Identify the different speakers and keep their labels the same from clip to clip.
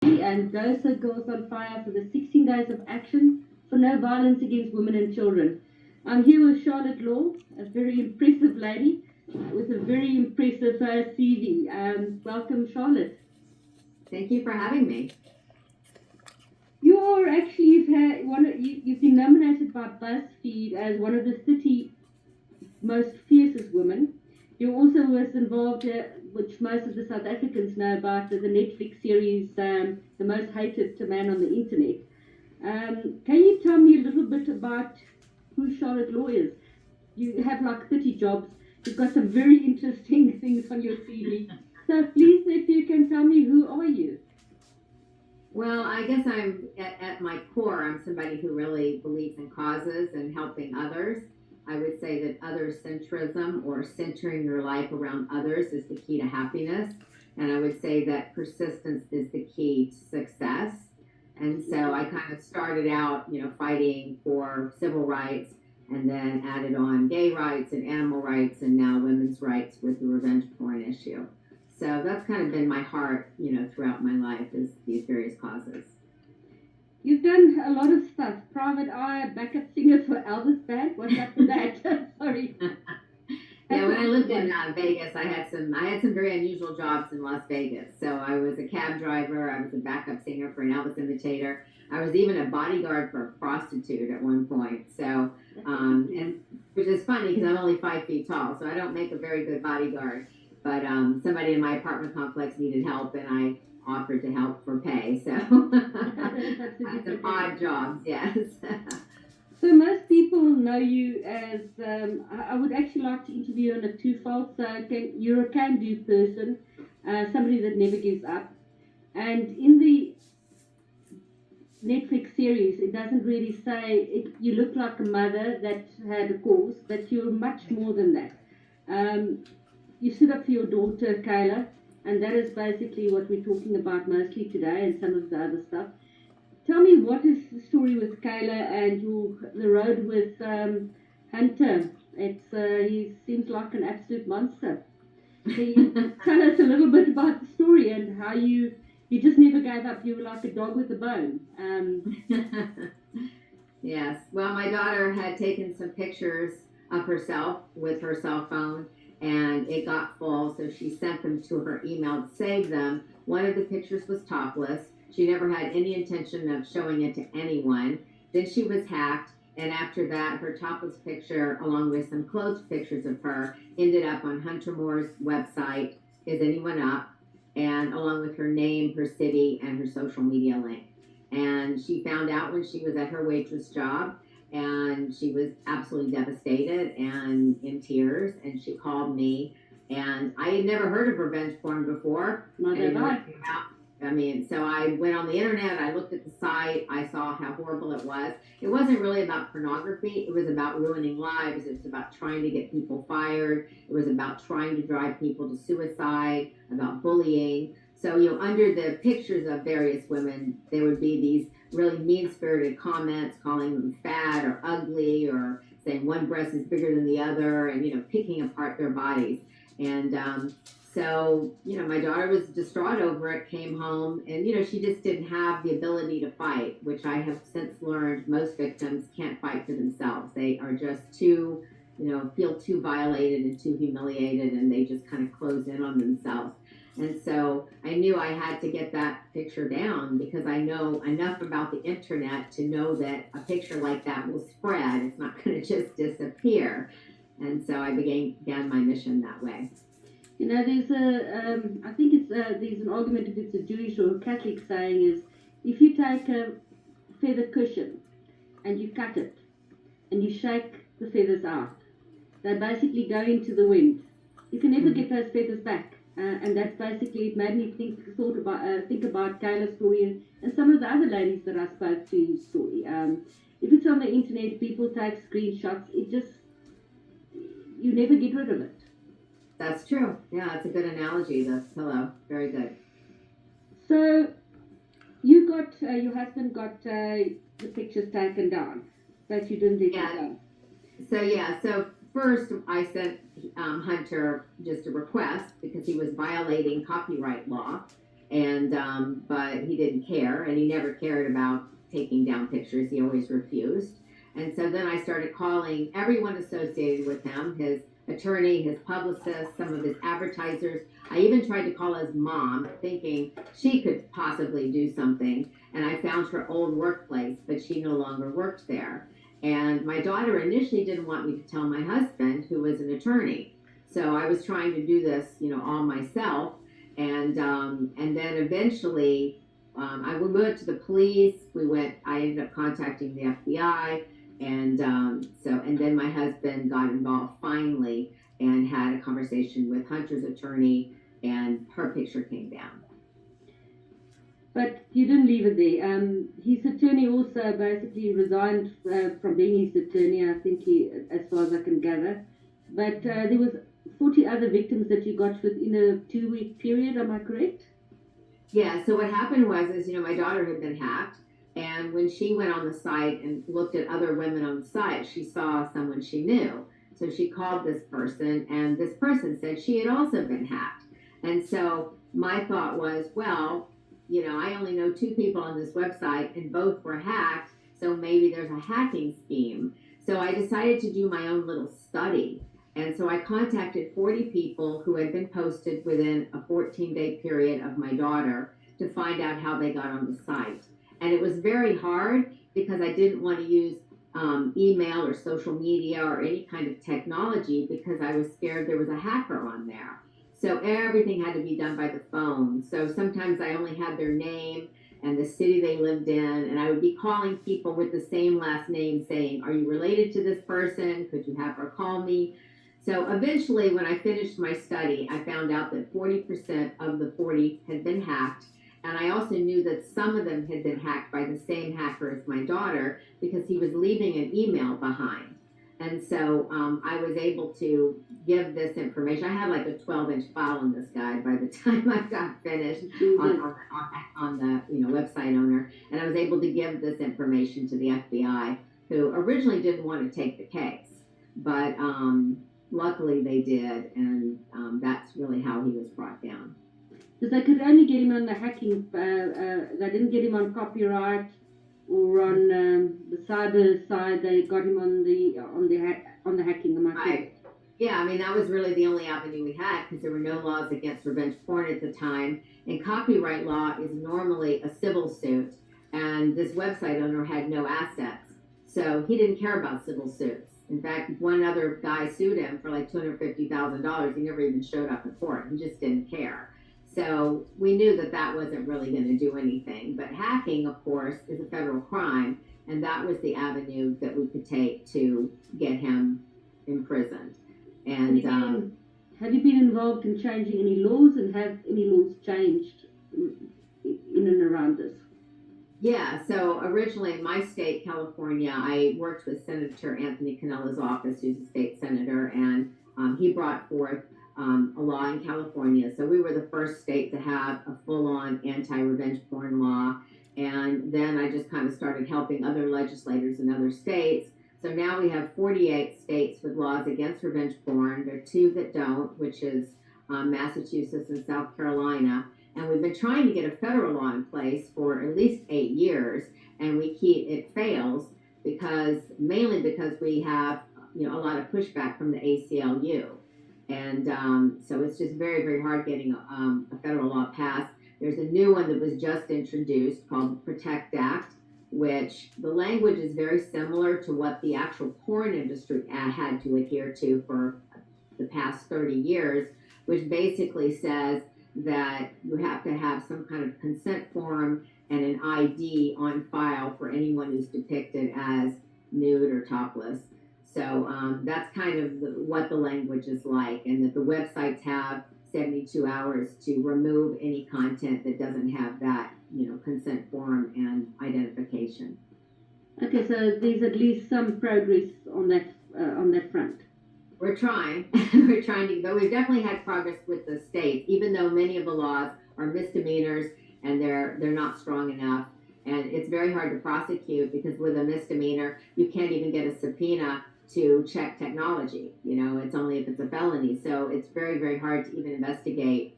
Speaker 1: and Dosa Girls on Fire for the 16 days of action for no violence against women and children. I'm here with Charlotte Law, a very impressive lady with a very impressive CV. Welcome, Charlotte.
Speaker 2: Thank you for having me.
Speaker 1: You are actually you've been nominated by BuzzFeed as one of the 30 most fiercest women. You also was involved, which most of the South Africans know about, the Netflix series, The Most Hated Man on the Internet. Can you tell me a little bit about who Charlotte Law is? You have like 30 jobs. You've got some very interesting things on your CV. So please, if you can tell me, who are you?
Speaker 2: Well, I guess I'm at my core, I'm somebody who really believes in causes and helping others. I would say that other centrism or centering your life around others is the key to happiness. And I would say that persistence is the key to success. And so I kind of started out, fighting for civil rights and then added on gay rights and animal rights and now women's rights with the revenge porn issue. So that's kind of been my heart, throughout my life is these various causes.
Speaker 1: You've done a lot of stuff. Private Eye, backup singer for Elvis Band. What's up with that? Sorry.
Speaker 2: Yeah,
Speaker 1: That's
Speaker 2: when I
Speaker 1: a
Speaker 2: lived
Speaker 1: good
Speaker 2: in
Speaker 1: one.
Speaker 2: Vegas, I had some very unusual jobs in Las Vegas. So I was a cab driver, I was a backup singer for an Elvis imitator. I was even a bodyguard for a prostitute at one point. So, and which is funny because I'm only 5 feet tall, so I don't make a very good bodyguard. But somebody in my apartment complex needed help, and I offered to help for pay. So
Speaker 1: That's
Speaker 2: I
Speaker 1: absolutely
Speaker 2: had some
Speaker 1: fantastic.
Speaker 2: odd jobs, yes.
Speaker 1: So most people know you as I would actually like to interview you on a twofold. So you're a can-do person, somebody that never gives up. And in the Netflix series, it doesn't really say it, you look like a mother that had a cause, but you're much more than that. Um, you stood up for your daughter, Kayla, and that is basically what we're talking about mostly today and some of the other stuff. Tell me, what is the story with Kayla and the road with Hunter? He seems like an absolute monster. Can you tell us a little bit about the story and how you just never gave up? You were like a dog with a bone.
Speaker 2: Yes. Well, my daughter had taken some pictures of herself with her cell phone and it got full. So she sent them to her email to save them. One of the pictures was topless. She never had any intention of showing it to anyone. Then she was hacked. And after that, her topless picture, along with some clothes pictures of her, ended up on Hunter Moore's website, Is Anyone Up? And along with her name, her city, and her social media link. And she found out when she was at her waitress job and she was absolutely devastated and in tears. And she called me. And I had never heard of revenge porn before. I
Speaker 1: Mother
Speaker 2: didn't know
Speaker 1: bye.
Speaker 2: anything about. I mean, so I went on the internet, I looked at the site, I saw how horrible it was. It wasn't really about pornography, it was about ruining lives, it was about trying to get people fired, it was about trying to drive people to suicide, about bullying. So, under the pictures of various women, there would be these really mean spirited comments calling them fat or ugly or saying one breast is bigger than the other and, picking apart their bodies. And so, my daughter was distraught over it, came home, and, she just didn't have the ability to fight, which I have since learned most victims can't fight for themselves. They are just too, feel too violated and too humiliated, and they just kind of close in on themselves. And so I knew I had to get that picture down because I know enough about the internet to know that a picture like that will spread. It's not going to just disappear. And so I began my mission that way.
Speaker 1: I think there's an argument if it's a Jewish or a Catholic saying is, if you take a feather cushion and you cut it and you shake the feathers out, they basically go into the wind. You can never
Speaker 2: Mm-hmm.
Speaker 1: get those feathers back. And that's basically, it made me think about Kayla's story and some of the other ladies that I spoke to's story. If it's on the internet, people take screenshots. It just, you never get rid of it.
Speaker 2: That's true. Yeah, that's a good analogy. The pillow. Very good.
Speaker 1: So your husband got the pictures taken down, but you didn't let it
Speaker 2: Yeah.
Speaker 1: go.
Speaker 2: So first I sent Hunter just a request because he was violating copyright law. and but he didn't care, and he never cared about taking down pictures. He always refused. And so then I started calling everyone associated with him, his attorney, his publicist, some of his advertisers. I even tried to call his mom, thinking she could possibly do something. And I found her old workplace, but she no longer worked there. And my daughter initially didn't want me to tell my husband, who was an attorney. So I was trying to do this, all myself. And then eventually, we went to the police. I ended up contacting the FBI, and then my husband got involved finally and had a conversation with Hunter's attorney, and her picture came down.
Speaker 1: But you didn't leave it there. His attorney also basically resigned from being his attorney. I think as far as I can gather. But there was 40 other victims that you got within a 2-week period. Am I correct?
Speaker 2: Yeah, so what happened was, my daughter had been hacked, and when she went on the site and looked at other women on the site, she saw someone she knew. So she called this person, and this person said she had also been hacked. And so my thought was, well, I only know two people on this website, and both were hacked, so maybe there's a hacking scheme. So I decided to do my own little study. And so I contacted 40 people who had been posted within a 14-day period of my daughter to find out how they got on the site. And it was very hard because I didn't want to use email or social media or any kind of technology because I was scared there was a hacker on there. So everything had to be done by the phone. So sometimes I only had their name and the city they lived in, and I would be calling people with the same last name saying, "Are you related to this person? Could you have her call me?" So eventually, when I finished my study, I found out that 40% of the 40 had been hacked. And I also knew that some of them had been hacked by the same hacker as my daughter because he was leaving an email behind. And so I was able to give this information. I had like a 12-inch file on this guy by the time I got finished on the website owner. And I was able to give this information to the FBI, who originally didn't want to take the case. But luckily they did, and that's really how he was brought down.
Speaker 1: Because they could only get him on the hacking. They didn't get him on copyright or on the cyber side. They got him on the hacking. Am I correct?
Speaker 2: Right. Yeah, I mean, that was really the only avenue we had because there were no laws against revenge porn at the time. And copyright law is normally a civil suit. And this website owner had no assets. So he didn't care about civil suits. In fact, one other guy sued him for like $250,000. He never even showed up in court. He just didn't care. So we knew that that wasn't really going to do anything. But hacking, of course, is a federal crime. And that was the avenue that we could take to get him imprisoned. And
Speaker 1: have you been involved in changing any laws, and have any laws changed in and around this?
Speaker 2: Yeah, so originally in my state, California, I worked with Senator Anthony Canella's office, who's a state senator, and he brought forth a law in California. So we were the first state to have a full-on anti-revenge porn law. And then I just kind of started helping other legislators in other states. So now we have 48 states with laws against revenge porn. There are two that don't, which is Massachusetts and South Carolina. And we've been trying to get a federal law in place for at least 8 years, and it fails mainly because we have a lot of pushback from the ACLU. And so it's just very, very hard getting a federal law passed. There's a new one that was just introduced called the Protect Act, which the language is very similar to what the actual porn industry had to adhere to for the past 30 years, which basically says that you have to have some kind of consent form and an ID on file for anyone who's depicted as nude or topless. So that's kind of what the language is like, and that the websites have 72 hours to remove any content that doesn't have that, consent form and identification.
Speaker 1: Okay, so there's at least some progress on that front.
Speaker 2: We're trying. We're trying to, but we've definitely had progress with the states, even though many of the laws are misdemeanors and they're not strong enough. And it's very hard to prosecute because with a misdemeanor, you can't even get a subpoena to check technology. It's only if it's a felony. So it's very, very hard to even investigate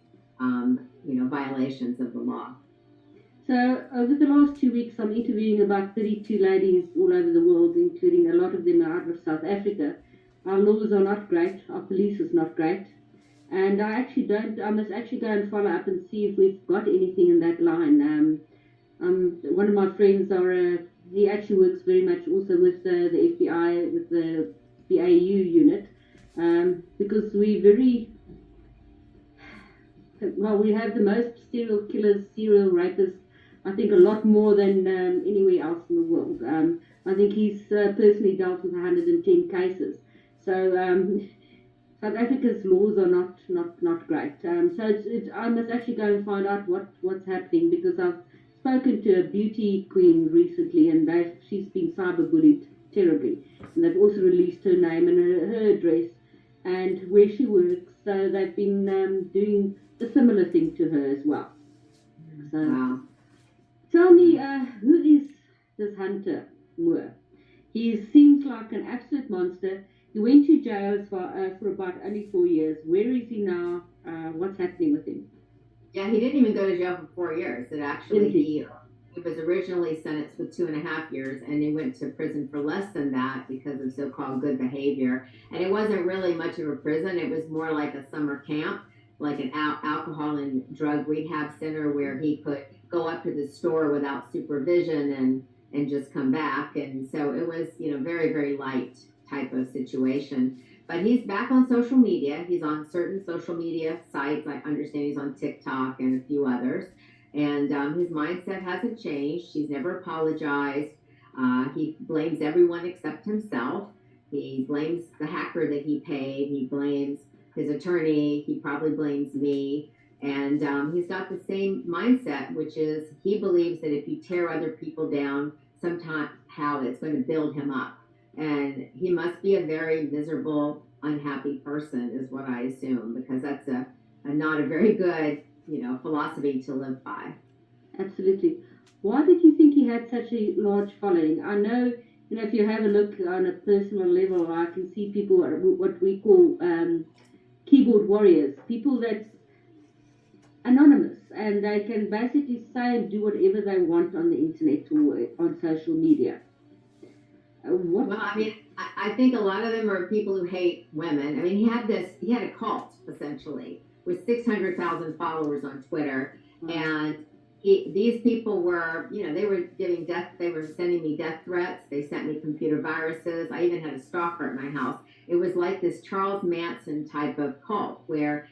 Speaker 2: violations of the law.
Speaker 1: So, over the last 2 weeks, I'm interviewing about 32 ladies all over the world, including a lot of them out of South Africa. Our laws are not great, our police is not great, and I must actually go and follow up and see if we've got anything in that line. One of my friends he actually works very much also with the FBI, with the BAU unit, because we very well, we have the most serial killers, serial rapists, I think a lot more than anywhere else in the world. I think he's personally dealt with 110 cases. So South Africa's laws are not great. So I must actually go and find out what's happening, because I've spoken to a beauty queen recently, and she's been cyberbullied terribly. And they've also released her name and her address and where she works. So they've been doing a similar thing to her as well. So
Speaker 2: Wow.
Speaker 1: tell me, who is this Hunter Moore? He seems like an absolute monster. He went to jail for about only 4 years. Where is he now? What's happening with him?
Speaker 2: Yeah, he didn't even go to jail for 4 years. It actually
Speaker 1: Didn't he?
Speaker 2: he was originally sentenced with 2.5 years, and he went to prison for less than that because of so-called good behavior. And it wasn't really much of a prison; it was more like a summer camp, like an alcohol and drug rehab center where he could go up to the store without supervision and just come back. And so it was, very very light type of situation. But he's back on social media. He's on certain social media sites. I understand he's on TikTok and a few others. And his mindset hasn't changed. He's never apologized. He blames everyone except himself. He blames the hacker that he paid. He blames his attorney. He probably blames me. And he's got the same mindset, which is he believes that if you tear other people down, somehow it's going to build him up. And he must be a very miserable, unhappy person, is what I assume, because that's a not a very good, philosophy to live by.
Speaker 1: Absolutely. Why did you think he had such a large following? I know, if you have a look on a personal level, I can see people what we call keyboard warriors, people that's anonymous, and they can basically say and do whatever they want on the internet or on social media. What?
Speaker 2: Well, I mean, I think a lot of them are people who hate women. I mean, he had a cult essentially with 600,000 followers on Twitter, and these people were, they were they were sending me death threats. They sent me computer viruses. I even had a stalker at my house. It was like this Charles Manson type of cult where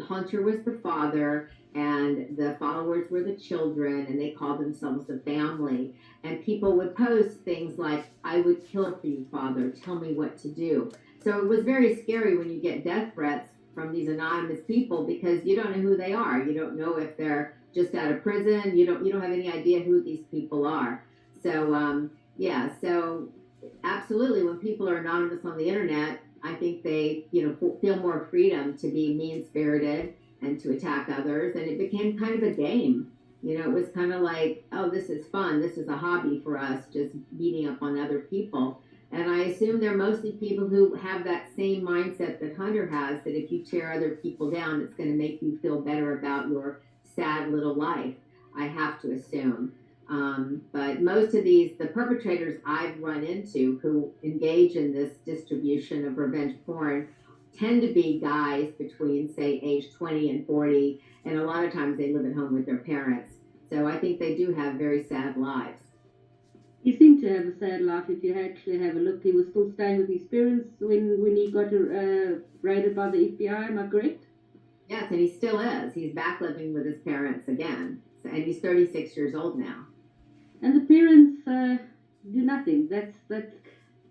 Speaker 2: Hunter was the father and the followers were the children, and they called themselves the family. And people would post things like, I would kill for you, father, tell me what to do. So it was very scary when you get death threats from these anonymous people, because you don't know who they are. You don't know if they're just out of prison. You don't have any idea who these people are. So yeah, so absolutely, when people are anonymous on the internet, I think they feel more freedom to be mean spirited and to attack others, and it became kind of a game. It was kind of like, oh, this is fun. This is a hobby for us, just beating up on other people. And I assume they're mostly people who have that same mindset that Hunter has, that if you tear other people down, it's going to make you feel better about your sad little life. I have to assume. But most of the perpetrators I've run into who engage in this distribution of revenge porn tend to be guys between, say, age 20 and 40. And a lot of times they live at home with their parents. So I think they do have very sad lives.
Speaker 1: He seemed to have a sad life. If you actually have a look, he was still staying with his parents when he got raided by the FBI. Am I correct?
Speaker 2: Yes, and he still is. He's back living with his parents again. And he's 36 years old now.
Speaker 1: And the parents do nothing. That's a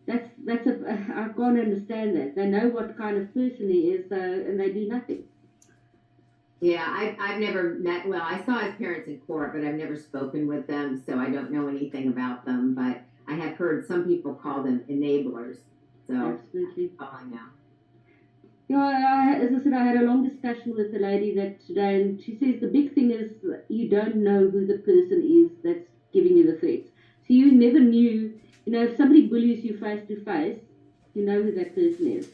Speaker 1: I can't understand that. They know what kind of person he is, and they do nothing.
Speaker 2: Yeah, I've never met, well, I saw his parents in court, but I've never spoken with them, so I don't know anything about them. But I have heard some people call them enablers. So
Speaker 1: Absolutely.
Speaker 2: that's all I know.
Speaker 1: As I said, I had a long discussion with a lady that today, and she says the big thing is you don't know who the person is that's giving you the threats. So you never knew, if somebody bullies you face to face, you know who that person is.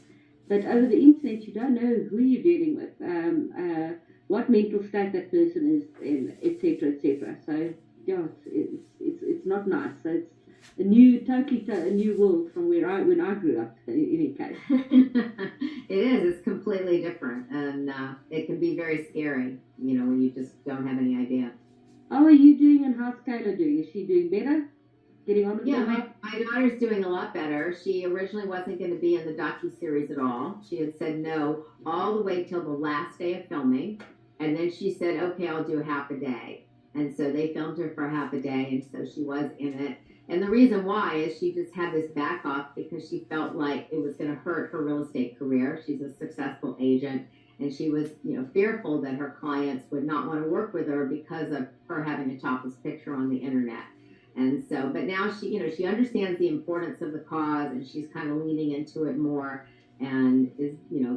Speaker 1: But over the internet, you don't know who you're dealing with. what mental state that person is in, etc., etc. So yeah, it's not nice. So it's a new, totally a new world from where I when I grew up. In any case.
Speaker 2: It is. It's completely different, and it can be very scary. When you just don't have any idea.
Speaker 1: How are you doing, and how's Kayla doing? Is she doing better? Getting on with
Speaker 2: Yeah,
Speaker 1: her
Speaker 2: my,
Speaker 1: life?
Speaker 2: my daughter's doing a lot better. She originally wasn't going to be in the docuseries at all. She had said no all the way till the last day of filming. And then she said, okay, I'll do half a day. And so they filmed her for half a day. And so she was in it. And the reason why is she just had this back off because she felt like it was going to hurt her real estate career. She's a successful agent. And she was, fearful that her clients would not want to work with her because of her having a topless picture on the internet. And so, but now she understands the importance of the cause, and she's kind of leaning into it more, and is,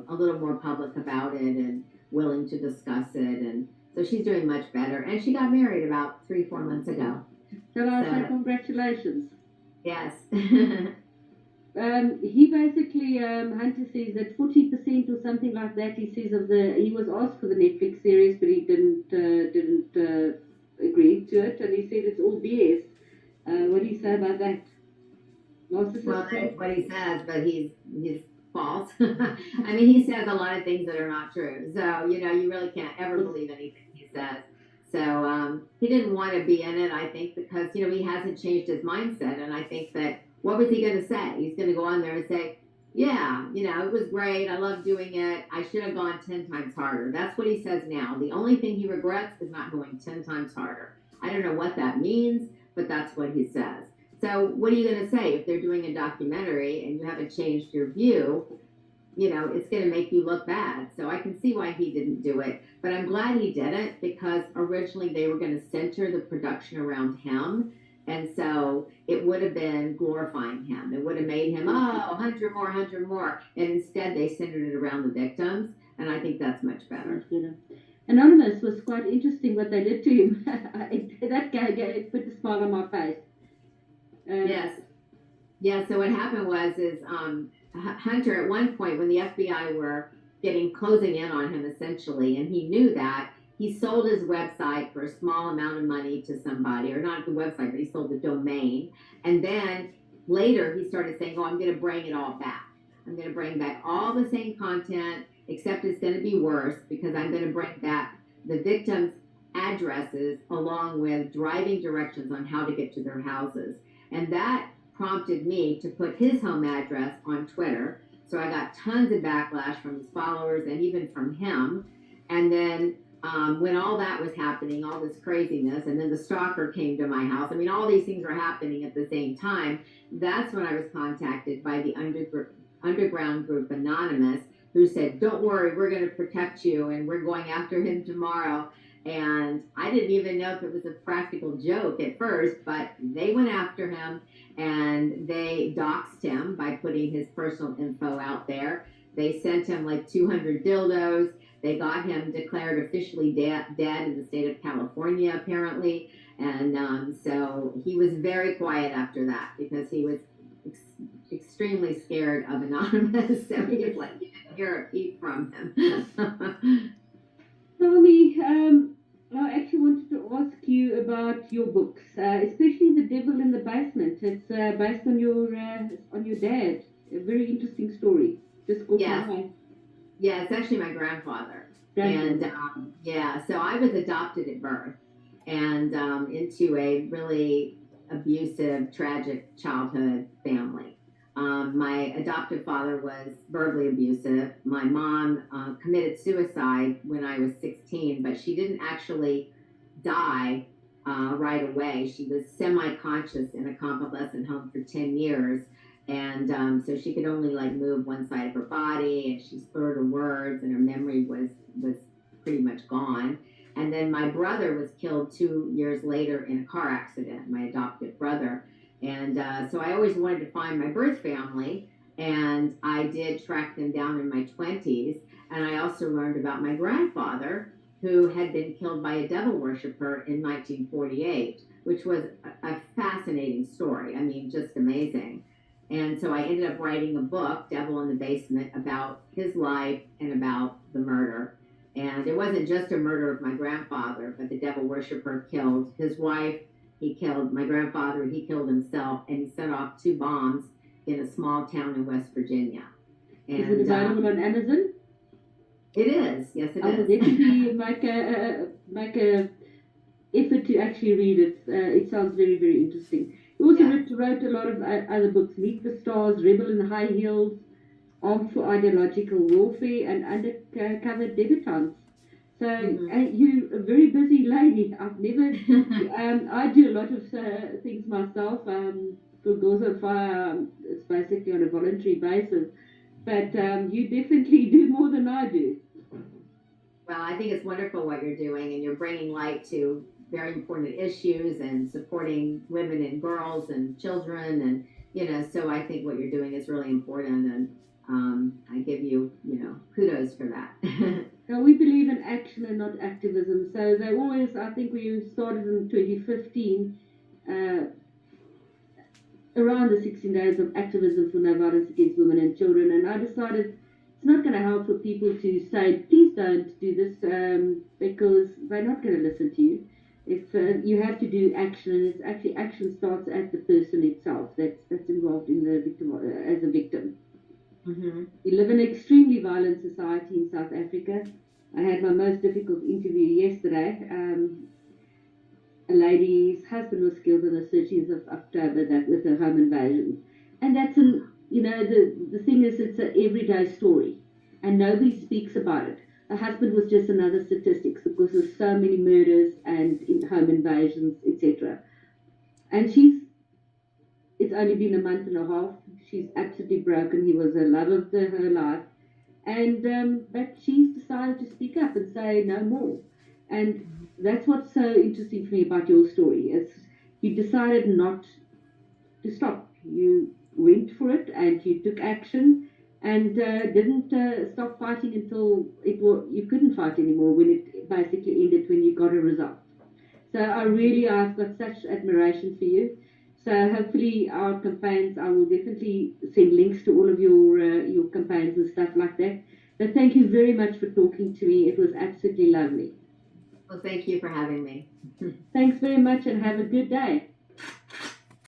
Speaker 2: a little more public about it and willing to discuss it. And so she's doing much better. And she got married about 3, 4 months ago.
Speaker 1: Shall I say
Speaker 2: So
Speaker 1: congratulations?
Speaker 2: yes.
Speaker 1: He basically, Hunter says that 40% or something like that. He says he was asked for the Netflix series, but he didn't agree to it, and he said it's all BS. What do you say about that?
Speaker 2: Well,
Speaker 1: Narcissist
Speaker 2: that is
Speaker 1: part?
Speaker 2: what he says, but he's false. I mean, he says a lot of things that are not true. So, you really can't ever believe anything he says. So, he didn't want to be in it, I think, because, he hasn't changed his mindset. And I think that what was he going to say? He's going to go on there and say, yeah, it was great. I love doing it. I should have gone 10 times harder. That's what he says now. The only thing he regrets is not going 10 times harder. I don't know what that means, but that's what he says. So what are you going to say if they're doing a documentary and you haven't changed your view? It's going to make you look bad. So I can see why he didn't do it. But I'm glad he didn't, because originally they were going to center the production around him. And so it would have been glorifying him. It would have made him, oh, 100 more, 100 more. And instead they centered it around the victims. And I think that's much better.
Speaker 1: Much better. Anonymous was quite interesting what they did to him. That guy put a smile on my face. Um,
Speaker 2: Yes. Yeah, so what happened was is Hunter, at one point when the FBI were getting closing in on him essentially, and he knew that, he sold his website for a small amount of money to somebody, or not the website, but he sold the domain. And then later he started saying, "Oh, I'm going to bring it all back. I'm going to bring back all the same content, except it's going to be worse because I'm going to bring back the victims' addresses along with driving directions on how to get to their houses." And that prompted me to put his home address on Twitter. So I got tons of backlash from his followers and even from him. And then when all that was happening, all this craziness, and then the stalker came to my house. I mean, all these things were happening at the same time. That's when I was contacted by the underground group Anonymous, who said, "Don't worry, we're going to protect you, and we're going after him tomorrow." And I didn't even know if it was a practical joke at first, but they went after him and they doxed him by putting his personal info out there. They sent him like 200 dildos. They got him declared officially dead in the state of California, apparently. And so he was very quiet after that because he was extremely scared of Anonymous. So he's like, you didn't hear a peep from him.
Speaker 1: Tell me, I actually wanted to ask you about your books, especially The Devil in the Basement. It's based on your dad. A very interesting story. Just caught my
Speaker 2: Yes.
Speaker 1: eye.
Speaker 2: Yeah, it's actually my grandfather. And
Speaker 1: Grandfather.
Speaker 2: yeah, so I was adopted at birth and into a really abusive, tragic childhood family. My adoptive father was verbally abusive. My mom committed suicide when I was 16, but she didn't actually die right away. She was semi conscious in a convalescent home for 10 years. And so she could only like move one side of her body, and she slurred her words, and her memory was pretty much gone. And then my brother was killed 2 years later in a car accident, my adopted brother. And so I always wanted to find my birth family, and I did track them down in my 20s. And I also learned about my grandfather, who had been killed by a devil worshiper in 1948, which was a fascinating story. I mean, just amazing. And so I ended up writing a book, Devil in the Basement, about his life and about the murder. And it wasn't just a murder of my grandfather, but the devil worshiper killed his wife. He killed my grandfather. He killed himself, and he set off two bombs in a small town in West Virginia.
Speaker 1: Is it
Speaker 2: And
Speaker 1: available on Amazon?
Speaker 2: it is. Yes, it
Speaker 1: I will
Speaker 2: is.
Speaker 1: definitely make a effort to actually read it. It sounds very, very interesting. He also
Speaker 2: Yeah.
Speaker 1: wrote a lot of other books: Meet the Stars, Rebel in High Heels, Armed for Ideological Warfare, and Undercover Debutantes. So you're a very busy lady. I've never. I do a lot of things myself. For Girls on Fire, it's basically on a voluntary basis. But you definitely do more than I do.
Speaker 2: Well, I think it's wonderful what you're doing, and you're bringing light to very important issues and supporting women and girls and children, and so I think what you're doing is really important, and I give you, kudos for that.
Speaker 1: Now, we believe in action and not activism. So they always, I think we started in 2015, uh, around the 16 days of activism for no violence against women and children. And I decided it's not going to help for people to say, please don't do this, because they're not going to listen to you. If you have to do action, and it's actually action starts at the person itself that's involved in the victim as a victim.
Speaker 2: Hmm.
Speaker 1: We live in an extremely violent society in South Africa. I had my most difficult interview yesterday. A lady's husband was killed on the 13th of October that with a home invasion. And that's the thing is, it's an everyday story and nobody speaks about it. Her husband was just another statistics because there's so many murders and home invasions, etc. And it's only been a month and a half. She's absolutely broken. He was the love of her life. And but she's decided to speak up and say no more. And that's what's so interesting for me about your story. Is you decided not to stop. You went for it and you took action and didn't stop fighting until you couldn't fight anymore, when it basically ended when you got a result. So I've got such admiration for you. So hopefully our campaigns, I will definitely send links to all of your campaigns and stuff like that. But thank you very much for talking to me. It was absolutely lovely.
Speaker 2: Well, thank you for having me.
Speaker 1: Thanks very much and have a good day.